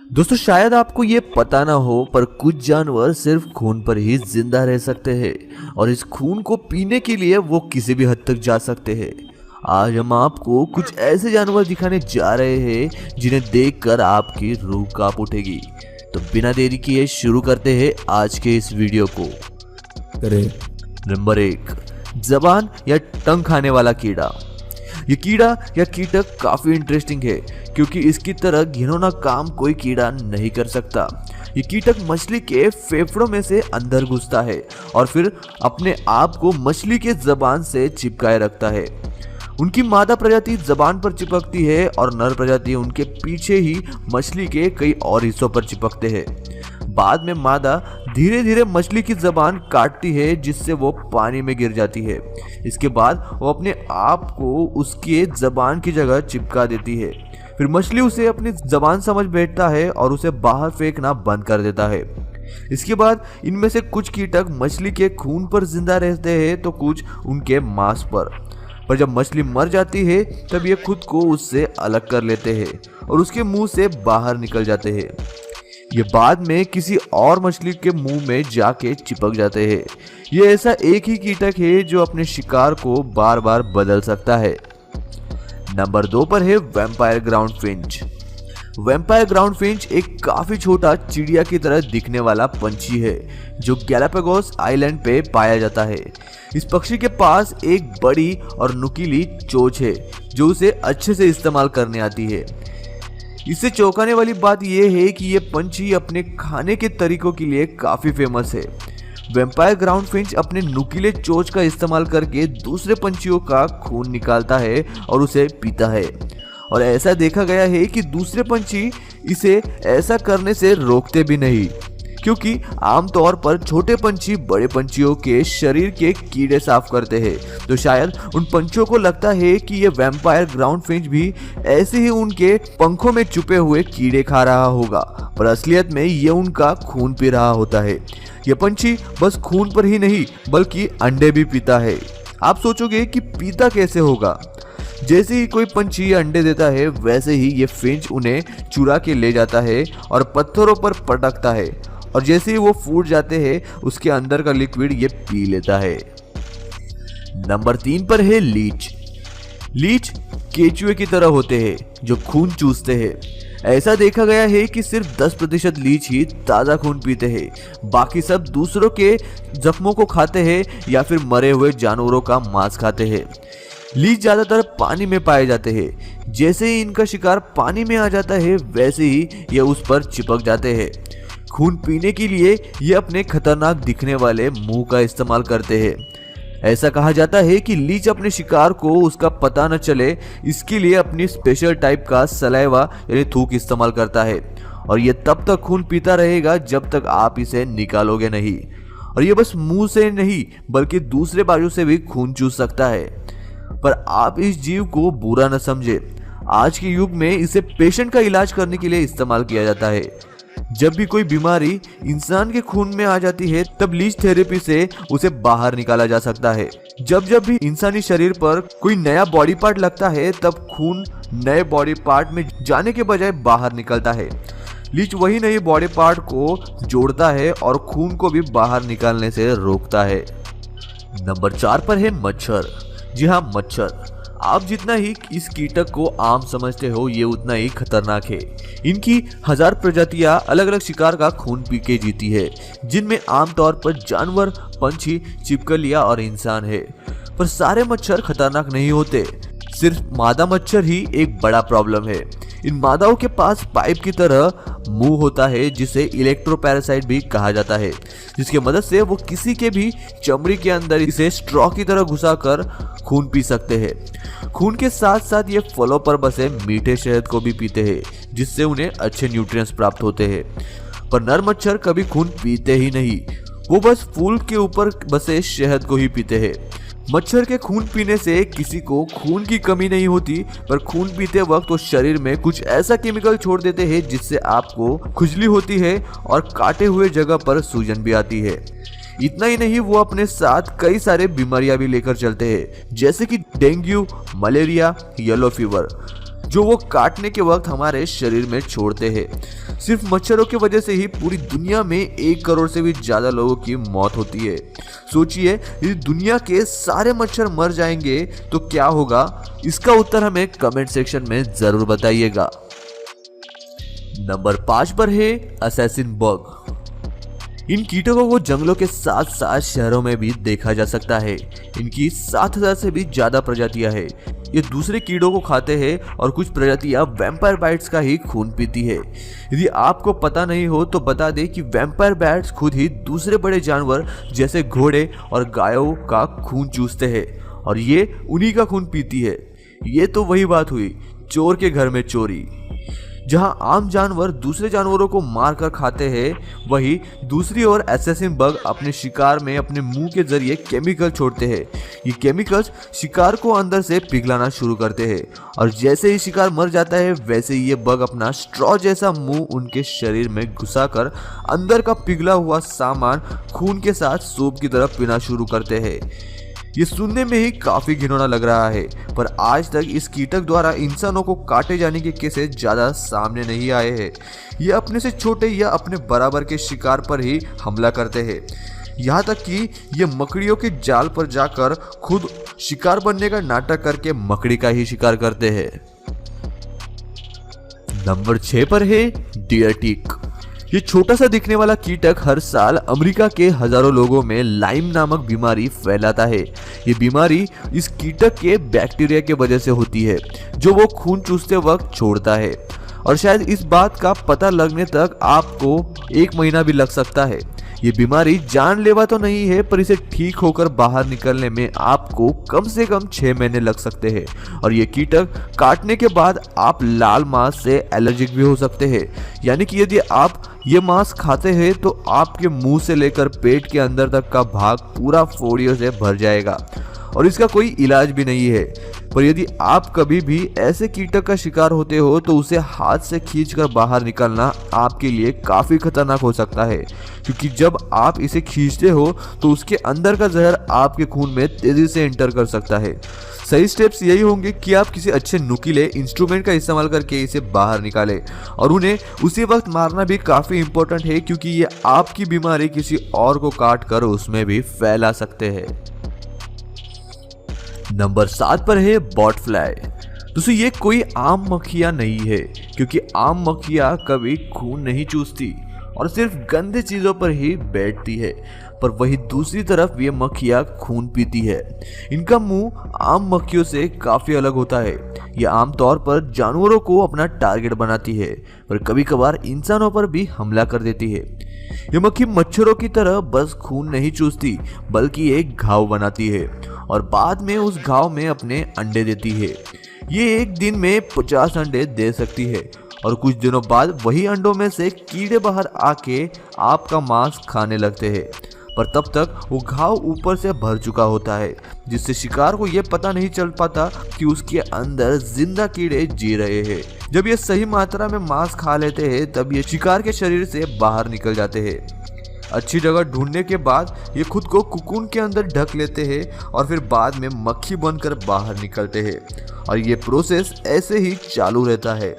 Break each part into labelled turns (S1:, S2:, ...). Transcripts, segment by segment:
S1: दोस्तों शायद आपको ये पता ना हो पर कुछ जानवर सिर्फ खून पर ही जिंदा रह सकते हैं और इस खून को पीने के लिए वो किसी भी हद तक जा सकते हैं। आज हम आपको कुछ ऐसे जानवर दिखाने जा रहे हैं जिन्हें देखकर आपकी रूह कांप उठेगी। तो बिना देरी किए शुरू करते हैं आज के इस वीडियो को। नंबर 1, जबान या टंग खाने वाला कीड़ा। ये कीड़ा या कीटक काफी इंटरेस्टिंग है क्योंकि इसकी तरह घिनौना काम कोई कीड़ा नहीं कर सकता। ये कीटक मछली के फेफड़ों में से अंदर घुसता है और फिर अपने आप को मछली के जबान से चिपकाए रखता है। उनकी मादा प्रजाति जबान पर चिपकती है और नर प्रजाति उनके पीछे ही मछली के कई और हिस्सों पर चिपकते हैं। बाद में मादा धीरे धीरे मछली की जबान काटती है जिससे वो पानी में गिर जाती है। इसके बाद वो अपने आप को उसके जबान की जगह चिपका देती है। फिर मछली उसे अपनी जबान समझ बैठता है और उसे बाहर फेंकना बंद कर देता है। इसके बाद इनमें से कुछ कीटक मछली के खून पर जिंदा रहते हैं तो कुछ उनके मांस पर जब मछली मर जाती है तब ये खुद को उससे अलग कर लेते हैं और उसके मुंह से बाहर निकल जाते हैं। ये बाद में किसी और मछली के मुंह में जाके चिपक जाते हैं। ये ऐसा एक ही कीटक है जो अपने शिकार को बार बार बदल सकता है। नंबर 2 पर है vampire ground Finch. Vampire ground Finch एक काफी छोटा चिड़िया की तरह दिखने वाला पंछी है जो गैलापागोस आइलैंड पे पाया जाता है। इस पक्षी के पास एक बड़ी और नुकीली चोंच है जो उसे अच्छे से इस्तेमाल करने आती है। इससे चौंकाने वाली बात यह है कि यह पंछी अपने खाने के तरीकों के लिए काफी फेमस है। वैम्पायर ग्राउंड फिंच अपने नुकीले चोंच का इस्तेमाल करके दूसरे पंछियों का खून निकालता है और उसे पीता है और ऐसा देखा गया है कि दूसरे पंछी इसे ऐसा करने से रोकते भी नहीं क्योंकि आमतौर पर छोटे पंछी बड़े पंछियों के शरीर के कीड़े साफ करते हैं। तो शायद उन पंछियों को लगता है कि ये वैम्पायर ग्राउंड फिंच भी ऐसे ही उनके पंखों में छुपे हुए कीड़े खा रहा होगा, पर असलियत में ये उनका खून पी रहा होता है। ये पंछी बस खून पर ही नहीं बल्कि अंडे भी पीता है। आप सोचोगे कि पीता कैसे होगा? जैसे ही कोई पंछी अंडे देता है वैसे ही ये फिंच उन्हें चुरा के ले जाता है और पत्थरों पर पटकता है और जैसे ही वो फूट जाते हैं उसके अंदर का लिक्विड ये पी लेता है। नंबर 3 पर है लीच। लीच केचुए की तरह होते हैं जो खून चूसते हैं। ऐसा देखा गया है कि सिर्फ 10% लीच ही ताज़ा खून पीते हैं, बाकी सब दूसरों के जख्मों को खाते हैं या फिर मरे हुए जानवरों का मांस खाते हैं। लीच ज्यादातर पानी में पाए जाते हैं। जैसे ही इनका शिकार पानी में आ जाता है वैसे ही ये उस पर चिपक जाते हैं। खून पीने के लिए ये अपने खतरनाक दिखने वाले मुंह का इस्तेमाल करते हैं। ऐसा कहा जाता है कि लीच अपने शिकार को उसका पता न चले इसके लिए अपनी स्पेशल टाइप का सलाइवा यानी थूक इस्तेमाल करता है और ये तब तक खून पीता रहेगा जब तक आप इसे निकालोगे नहीं। और ये बस मुंह से नहीं बल्कि दूसरे बाजू से भी खून चूस सकता है। पर आप इस जीव को बुरा न समझे, आज के युग में इसे पेशेंट का इलाज करने के लिए इस्तेमाल किया जाता है। जब भी कोई बीमारी इंसान के खून में आ जाती है तब लीच थेरेपी से उसे बाहर निकाला जा सकता है। जब भी इंसानी शरीर पर कोई नया बॉडी पार्ट लगता है तब खून नए बॉडी पार्ट में जाने के बजाय बाहर निकलता है। लीच वही नए बॉडी पार्ट को जोड़ता है और खून को भी बाहर निकालने से रोकता है। नंबर 4 पर है मच्छर। जी हाँ, मच्छर। आप जितना ही इस कीटक को आम समझते हो ये उतना ही खतरनाक है। इनकी 1000 प्रजातियां अलग अलग शिकार का खून पी के जीती है जिनमें आमतौर पर जानवर, पंछी, छिपकलियां और इंसान है। पर सारे मच्छर खतरनाक नहीं होते, सिर्फ मादा मच्छर ही एक बड़ा प्रॉब्लम है। इन मादाओं के पास पाइप की तरह मुंह होता है जिसे इलेक्ट्रोपैरासाइट भी कहा जाता है, जिसकी मदद से वो किसी के भी चमड़ी के अंदर इसे स्ट्रॉ की तरह घुसाकर खून पी सकते हैं। खून के साथ साथ ये फलों पर बसे मीठे शहद को भी पीते हैं जिससे उन्हें अच्छे न्यूट्रिएंट्स प्राप्त होते हैं। पर नर मच्छर कभी खून पीते ही नहीं, वो बस फूल के ऊपर बसे शहद को ही पीते हैं। मच्छर के खून पीने से किसी को खून की कमी नहीं होती, पर खून पीते वक्त वो शरीर में कुछ ऐसा केमिकल छोड़ देते हैं जिससे आपको खुजली होती है और काटे हुए जगह पर सूजन भी आती है। इतना ही नहीं, वो अपने साथ कई सारे बीमारियां भी लेकर चलते हैं जैसे कि डेंगू, मलेरिया, येलो फीवर, जो वो काटने के वक्त हमारे शरीर में छोड़ते हैं। सिर्फ मच्छरों की वजह से ही पूरी दुनिया में 1 करोड़ से भी ज्यादा लोगों की मौत होती है। सोचिए, यदि दुनिया के सारे मच्छर मर जाएंगे तो क्या होगा? इसका उत्तर हमें कमेंट सेक्शन में जरूर बताइएगा। नंबर 5 पर है असैसिन बग। इन कीटकों को जंगलों के साथ साथ शहरों में भी देखा जा सकता है। इनकी 7000 से भी ज्यादा प्रजातियां हैं। ये दूसरे कीड़ों को खाते हैं और कुछ प्रजातियां वैम्पायर बाइट्स का ही खून पीती है। यदि आपको पता नहीं हो तो बता दें कि वैम्पायर बाइट्स खुद ही दूसरे बड़े जानवर जैसे घोड़े और गायों का खून चूसते हैं और ये उन्हीं का खून पीती है। ये तो वही बात हुई चोर के घर में चोरी। जहां आम जानवर दूसरे जानवरों को मारकर खाते हैं, वहीं दूसरी ओर असैसिन बग अपने शिकार में अपने मुंह के जरिए केमिकल छोड़ते हैं। ये केमिकल्स शिकार को अंदर से पिघलाना शुरू करते हैं और जैसे ही शिकार मर जाता है वैसे ही ये बग अपना स्ट्रॉ जैसा मुंह उनके शरीर में घुसाकर अंदर का पिघला हुआ सामान खून के साथ सूप की तरह पीना शुरू करते हैं। ये सुनने में ही काफी घिनौना लग रहा है, पर आज तक इस कीटक द्वारा इंसानों को काटे जाने के केसेस ज्यादा सामने नहीं आए हैं। ये अपने से छोटे या अपने बराबर के शिकार पर ही हमला करते हैं। यहाँ तक कि ये मकड़ियों के जाल पर जाकर खुद शिकार बनने का नाटक करके मकड़ी का ही शिकार करते हैं। नंबर 6 पर है डियर टिक। ये छोटा सा दिखने वाला कीटक हर साल अमेरिका के हजारों लोगों में लाइम नामक बीमारी फैलाता है। ये बीमारी इस कीटक के बैक्टीरिया के वजह से होती है जो वो खून चूसते वक्त छोड़ता है और शायद इस बात का पता लगने तक आपको 1 महीना भी लग सकता है। ये बीमारी जानलेवा तो नहीं है, पर इसे ठीक होकर बाहर निकलने में आपको कम से कम 6 महीने लग सकते हैं और ये कीटक काटने के बाद आप लाल मांस से एलर्जिक भी हो सकते हैं। यानी कि यदि आप ये मांस खाते हैं तो आपके मुंह से लेकर पेट के अंदर तक का भाग पूरा फोड़ियों से भर जाएगा और इसका कोई इलाज भी नहीं है। पर यदि आप कभी भी ऐसे कीटक का शिकार होते हो तो उसे हाथ से खींचकर बाहर निकालना आपके लिए काफी खतरनाक हो सकता है, क्योंकि जब आप इसे खींचते हो तो उसके अंदर का जहर आपके खून में तेजी से एंटर कर सकता है। सही स्टेप्स यही होंगे कि आप किसी अच्छे नुकीले इंस्ट्रूमेंट का इस्तेमाल करके इसे बाहर निकालें और उन्हें उसी वक्त मारना भी काफी इंपॉर्टेंट है, क्योंकि ये आपकी बीमारी किसी और को काट कर उसमें भी फैला सकते हैं। नंबर 7 पर है बॉट फ्लाई। दोस्तों, ये कोई आम मक्खियां नहीं है, क्योंकि आम मक्खियां कभी खून नहीं चूसती और सिर्फ गंदे चीजों पर ही बैठती है, पर वही दूसरी तरफ ये मक्खियां खून पीती है। इनका मुंह आम मक्खियों से काफी अलग होता है। ये आमतौर पर जानवरों को अपना टारगेट बनाती है, पर कभी कभार इंसानों पर भी हमला कर देती है। ये मक्खी मच्छरों की तरह बस खून नहीं चूसती, बल्कि एक घाव बनाती है और बाद में उस घाव में अपने अंडे देती है। ये एक दिन में 50 अंडे दे सकती है और कुछ दिनों बाद वही अंडों में से कीड़े बाहर आके आपका मांस खाने लगते हैं, पर तब तक वो घाव ऊपर से भर चुका होता है, जिससे शिकार को ये पता नहीं चल पाता कि उसके अंदर जिंदा कीड़े जी रहे हैं। जब ये सही मात्रा में मांस खा लेते हैं तब ये शिकार के शरीर से बाहर निकल जाते हैं। अच्छी जगह ढूंढने के बाद ये खुद को कुकून के अंदर ढक लेते हैं और फिर बाद में मक्खी बनकर बाहर निकलते हैं और ये प्रोसेस ऐसे ही चालू रहता है।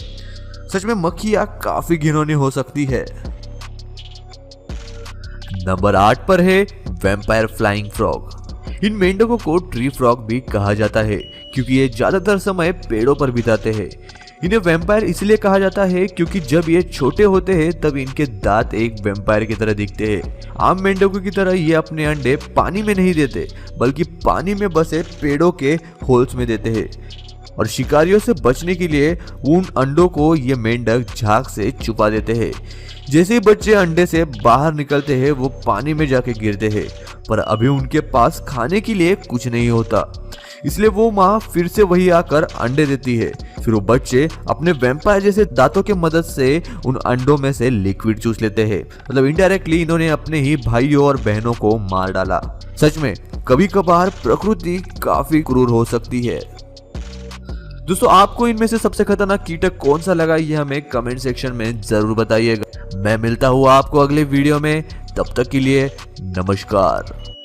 S1: सच में मक्खियां काफी घिनौनी हो सकती है। नंबर 8 पर है वैम्पायर फ्लाइंग फ्रॉग। इन मेंढकों को ट्री फ्रॉग भी कहा जाता है, क्योंकि ये ज्यादातर समय पेड़ों पर बिताते हैं। इन्हें वैम्पायर इसलिए कहा जाता है क्योंकि जब ये छोटे होते हैं तब इनके दांत एक वैम्पायर की तरह दिखते हैं। आम मेंढकों की तरह ये अपने अंडे पानी में नहीं देते, बल्कि पानी में बसे पेड़ों के होल्स में देते हैं और शिकारियों से बचने के लिए उन अंडों को ये मेंढक झाग से छुपा देते हैं। जैसे ही बच्चे अंडे से बाहर निकलते हैं वो पानी में जाके गिरते हैं, पर अभी उनके पास खाने के लिए कुछ नहीं होता, इसलिए वो माँ फिर से वही आकर अंडे देती है। फिर वो बच्चे अपने वैम्पायर जैसे दांतों की मदद से उन अंडों में से लिक्विड चूस लेते हैं। मतलब इनडायरेक्टली इन्होंने अपने ही भाइयों और बहनों को मार डाला। सच में कभी कभार प्रकृति काफी क्रूर हो सकती है। दोस्तों, आपको इनमें से सबसे खतरनाक कीटक कौन सा लगा ये हमें कमेंट सेक्शन में जरूर बताइएगा। मैं मिलता हूँ आपको अगले वीडियो में, तब तक के लिए नमस्कार।